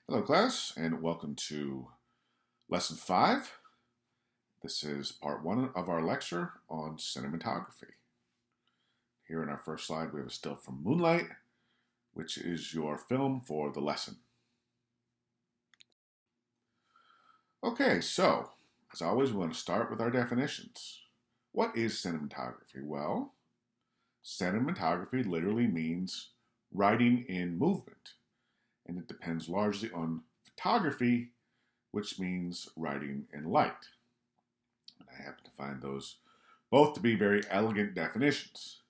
Hello, class, and welcome to Lesson 5. This is part 1 of our lecture on cinematography. Here in our first slide, we have a still from Moonlight, which is your film for the lesson. Okay, so, as always, we want to start with our definitions. What is cinematography? Well, cinematography literally means writing in movement, and it depends largely on photography, which means writing in light. And I happen to find those both to be very elegant definitions.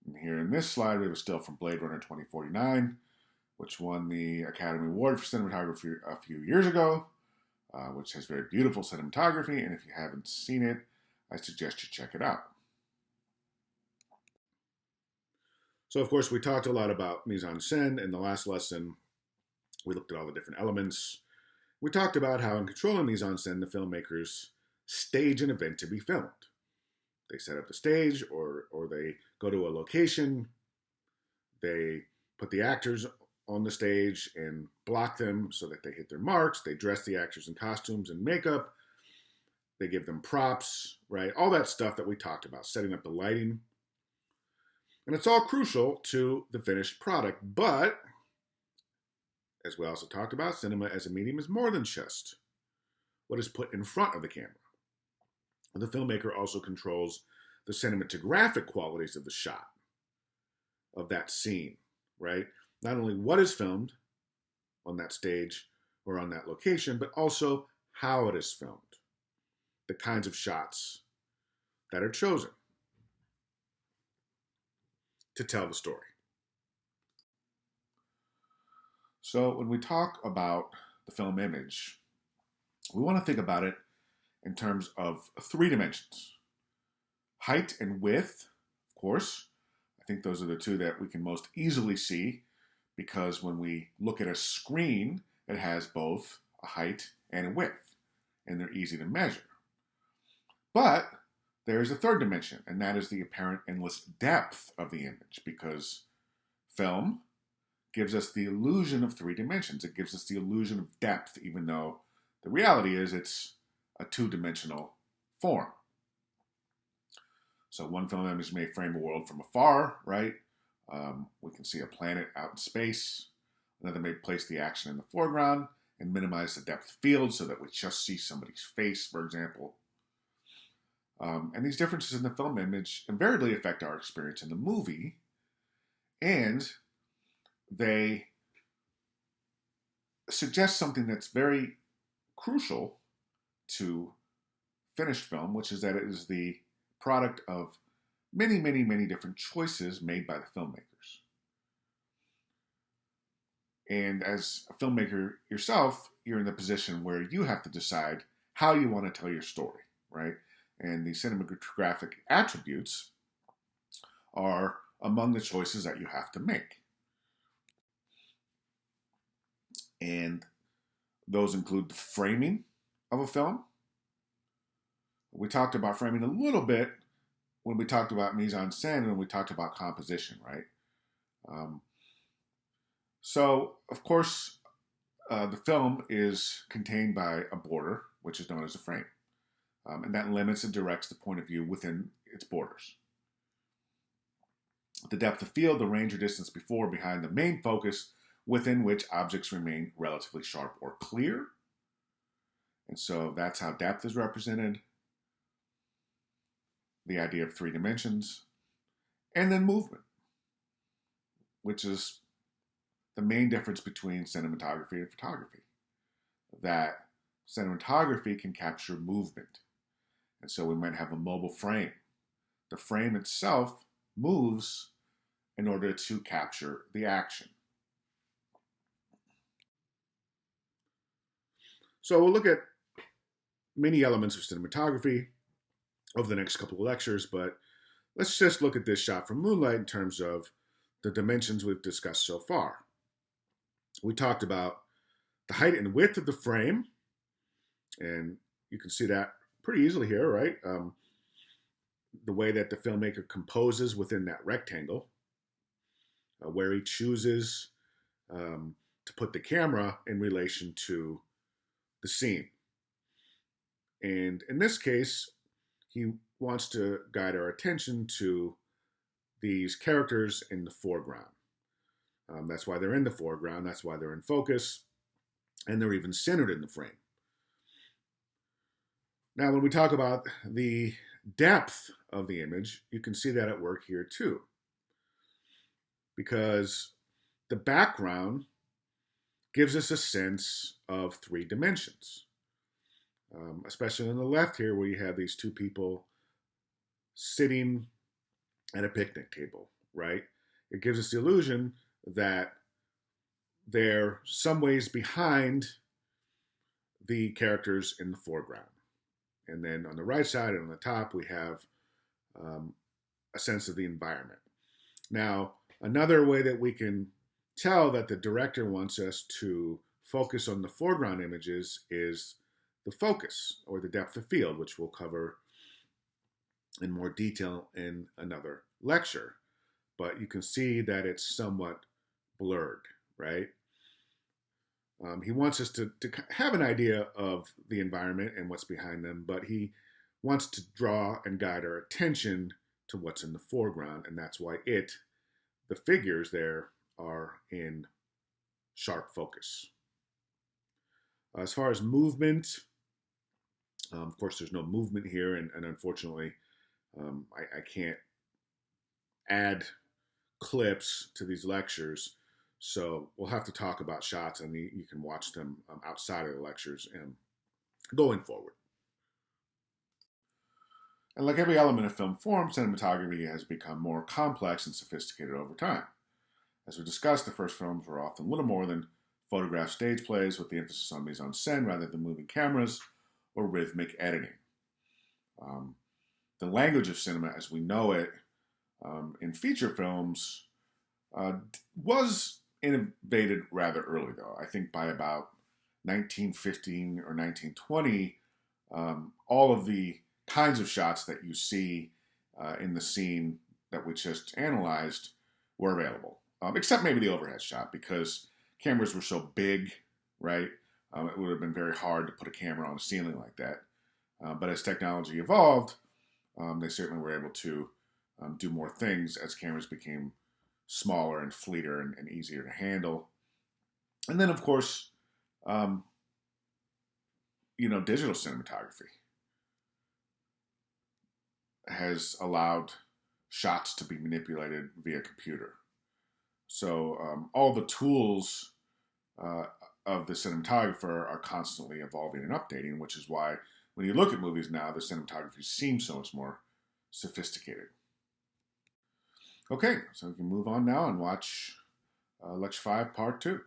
And here in this slide, we have a still from Blade Runner 2049, which won the Academy Award for cinematography a few years ago, which has very beautiful cinematography. And if you haven't seen it, I suggest you check it out. So, of course, we talked a lot about mise-en-scène in the last lesson. We looked at all the different elements. We talked about how in controlling mise-en-scène, the filmmakers stage an event to be filmed. They set up the stage or they go to a location. They put the actors on the stage and block them so that they hit their marks. They dress the actors in costumes and makeup. They give them props, right? All that stuff that we talked about, setting up the lighting. And it's all crucial to the finished product. But, as we also talked about, cinema as a medium is more than just what is put in front of the camera. The filmmaker also controls the cinematographic qualities of the shot, of that scene, right? Not only what is filmed on that stage or on that location, but also how it is filmed, the kinds of shots that are chosen to tell the story. So when we talk about the film image, we want to think about it in terms of 3 dimensions. Height and width, of course. I think those are the 2 that we can most easily see because when we look at a screen, it has both a height and a width, and they're easy to measure. But there's a 3rd dimension, and that is the apparent endless depth of the image, because film gives us the illusion of 3 dimensions. It gives us the illusion of depth, even though the reality is it's a 2-dimensional form. So one film image may frame a world from afar, right? We can see a planet out in space. Another may place the action in the foreground and minimize the depth of field so that we just see somebody's face, for example. And these differences in the film image invariably affect our experience in the movie, and they suggest something that's very crucial to finished film, which is that it is the product of many, many, many different choices made by the filmmakers. And as a filmmaker yourself, you're in the position where you have to decide how you want to tell your story, right? And the cinematographic attributes are among the choices that you have to make. And those include the framing of a film. We talked about framing a little bit when we talked about mise-en-scène and when we talked about composition, right? So, of course, the film is contained by a border, which is known as a frame. And that limits and directs the point of view within its borders. The depth of field, the range or distance before or behind the main focus within which objects remain relatively sharp or clear. And so that's how depth is represented. The idea of 3 dimensions. And then movement, which is the main difference between cinematography and photography. That cinematography can capture movement. And so we might have a mobile frame. The frame itself moves in order to capture the action. So we'll look at many elements of cinematography over the next couple of lectures, but let's just look at this shot from Moonlight in terms of the dimensions we've discussed so far. We talked about the height and width of the frame, and you can see that pretty easily here, right? The way that the filmmaker composes within that rectangle, where he chooses to put the camera in relation to the scene. And in this case, he wants to guide our attention to these characters in the foreground. That's why they're in the foreground, that's why they're in focus, and they're even centered in the frame. Now, when we talk about the depth of the image, you can see that at work here too. Because the background gives us a sense of 3 dimensions. Especially on the left here, where you have these 2 people sitting at a picnic table, right? It gives us the illusion that they're some ways behind the characters in the foreground. And then on the right side and on the top, we have a sense of the environment. Now, another way that we can tell that the director wants us to focus on the foreground images is the focus, or the depth of field, which we'll cover in more detail in another lecture. But you can see that it's somewhat blurred, right? He wants us to have an idea of the environment and what's behind them, but he wants to draw and guide our attention to what's in the foreground, and that's why the figures there, are in sharp focus. As far as movement, of course, there's no movement here, and unfortunately, I can't add clips to these lectures, so we'll have to talk about shots, and you can watch them outside of the lectures and going forward. And like every element of film form, cinematography has become more complex and sophisticated over time. As we discussed, the first films were often little more than photograph stage plays with the emphasis on mise-en-scène rather than moving cameras or rhythmic editing. The language of cinema as we know it in feature films was innovated rather early, though. I think by about 1915 or 1920, all of the kinds of shots that you see in the scene that we just analyzed were available, except maybe the overhead shot, because cameras were so big, right? It would have been very hard to put a camera on a ceiling like that. But as technology evolved, they certainly were able to do more things as cameras became smaller and fleeter and easier to handle. And then, of course, digital cinematography has allowed shots to be manipulated via computer. So all the tools of the cinematographer are constantly evolving and updating, which is why when you look at movies now, the cinematography seems so much more sophisticated. Okay, so we can move on now and watch Lecture 5, Part 2.